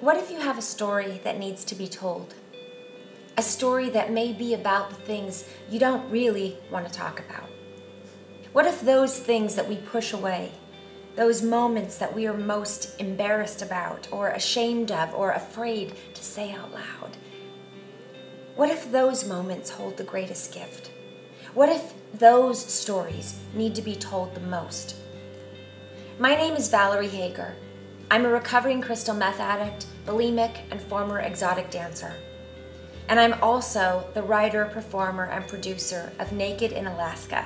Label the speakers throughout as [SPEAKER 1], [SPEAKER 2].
[SPEAKER 1] What if you have a story that needs to be told? A story that may be about the things you don't really want to talk about. What if those things that we push away, those moments that we are most embarrassed about or ashamed of or afraid to say out loud, what if those moments hold the greatest gift? What if those stories need to be told the most? My name is Valerie Hager. I'm a recovering crystal meth addict, bulimic, and former exotic dancer. And I'm also the writer, performer, and producer of Naked in Alaska,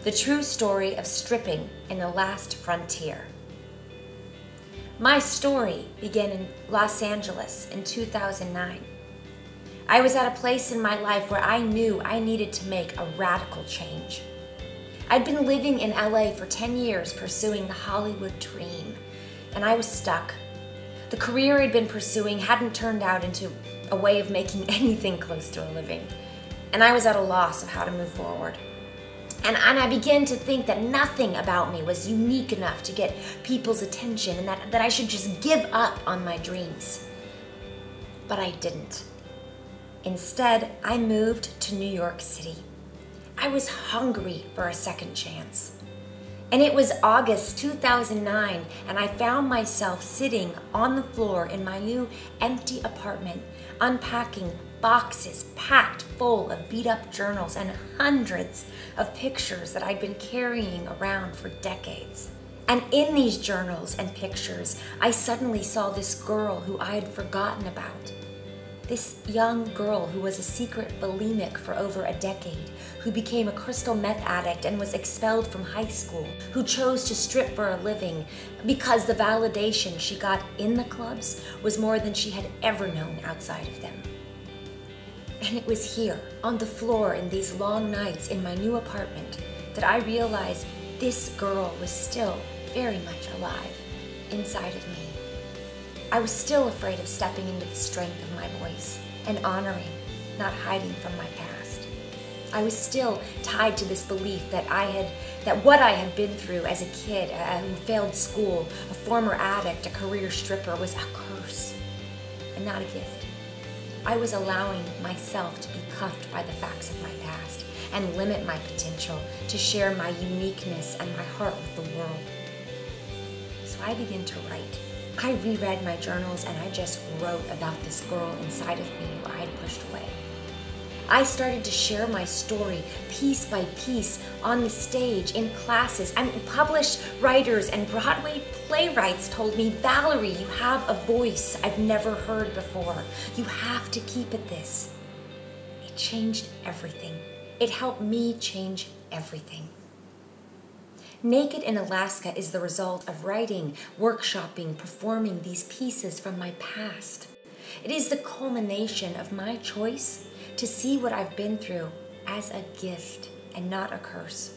[SPEAKER 1] the true story of stripping in the last frontier. My story began in Los Angeles in 2009. I was at a place in my life where I knew I needed to make a radical change. I'd been living in LA for 10 years pursuing the Hollywood dream, and I was stuck. The career I'd been pursuing hadn't turned out into a way of making anything close to a living, and I was at a loss of how to move forward. And I began to think that nothing about me was unique enough to get people's attention and that I should just give up on my dreams. But I didn't. Instead, I moved to New York City. I was hungry for a second chance. And it was August 2009, and I found myself sitting on the floor in my new empty apartment, unpacking boxes packed full of beat-up journals and hundreds of pictures that I'd been carrying around for decades. And in these journals and pictures, I suddenly saw this girl who I had forgotten about. This young girl who was a secret bulimic for over a decade, who became a crystal meth addict and was expelled from high school, who chose to strip for a living because the validation she got in the clubs was more than she had ever known outside of them. And it was here, on the floor in these long nights in my new apartment, that I realized this girl was still very much alive inside of me. I was still afraid of stepping into the strength of my voice and honoring, not hiding from my past. I was still tied to this belief that what I had been through as a kid, who failed school, a former addict, a career stripper, was a curse and not a gift. I was allowing myself to be cuffed by the facts of my past and limit my potential to share my uniqueness and my heart with the world. So I began to write. I reread my journals and I just wrote about this girl inside of me who I had pushed away. I started to share my story piece by piece on the stage, in classes. Published writers and Broadway playwrights told me, "Valerie, you have a voice I've never heard before. You have to keep at this." It changed everything. It helped me change everything. Naked in Alaska is the result of writing, workshopping, performing these pieces from my past. It is the culmination of my choice to see what I've been through as a gift and not a curse,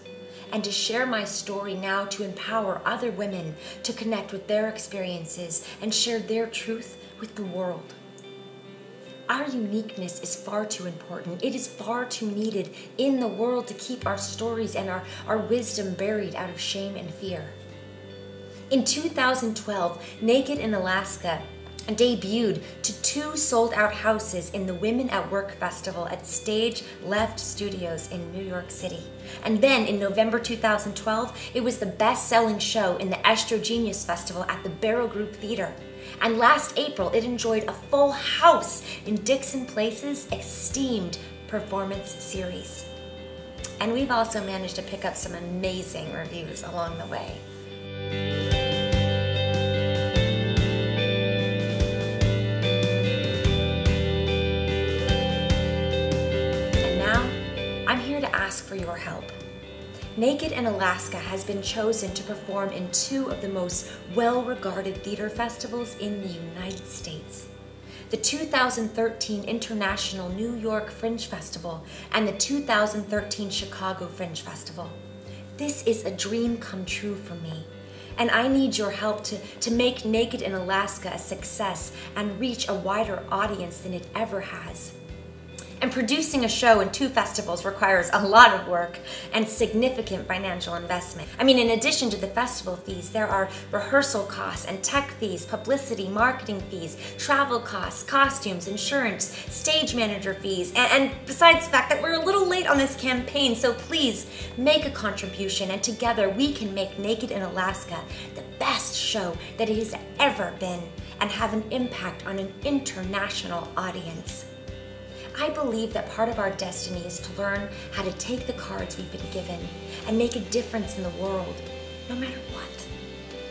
[SPEAKER 1] and to share my story now to empower other women to connect with their experiences and share their truth with the world. Our uniqueness is far too important. It is far too needed in the world to keep our stories and our wisdom buried out of shame and fear. In 2012, Naked in Alaska debuted to 2 sold-out houses in the Women at Work Festival at Stage Left Studios in New York City. And then in November 2012, it was the best-selling show in the Estrogenius Festival at the Barrow Group Theater. And last April, it enjoyed a full house in Dixon Place's esteemed performance series. And we've also managed to pick up some amazing reviews along the way. And now, I'm here to ask for your help. Naked in Alaska has been chosen to perform in 2 of the most well-regarded theater festivals in the United States. The 2013 International New York Fringe Festival and the 2013 Chicago Fringe Festival. This is a dream come true for me, and I need your help to make Naked in Alaska a success and reach a wider audience than it ever has. And producing a show in 2 festivals requires a lot of work and significant financial investment. I mean, in addition to the festival fees, there are rehearsal costs and tech fees, publicity, marketing fees, travel costs, costumes, insurance, stage manager fees, and besides the fact that we're a little late on this campaign, so please make a contribution, and together we can make Naked in Alaska the best show that it has ever been and have an impact on an international audience. I believe that part of our destiny is to learn how to take the cards we've been given and make a difference in the world, no matter what.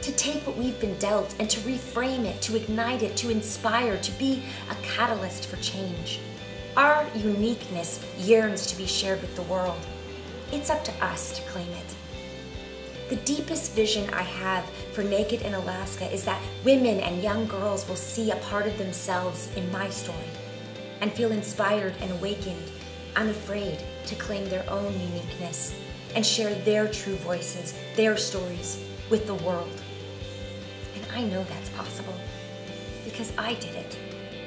[SPEAKER 1] To take what we've been dealt and to reframe it, to ignite it, to inspire, to be a catalyst for change. Our uniqueness yearns to be shared with the world. It's up to us to claim it. The deepest vision I have for Naked in Alaska is that women and young girls will see a part of themselves in my story and feel inspired and awakened, unafraid to claim their own uniqueness and share their true voices, their stories with the world. And I know that's possible because I did it.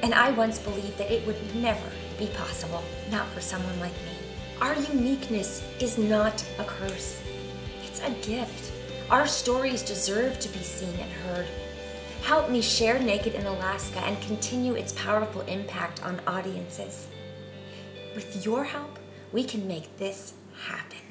[SPEAKER 1] And I once believed that it would never be possible, not for someone like me. Our uniqueness is not a curse. It's a gift. Our stories deserve to be seen and heard. Help me share Naked in Alaska and continue its powerful impact on audiences. With your help, we can make this happen.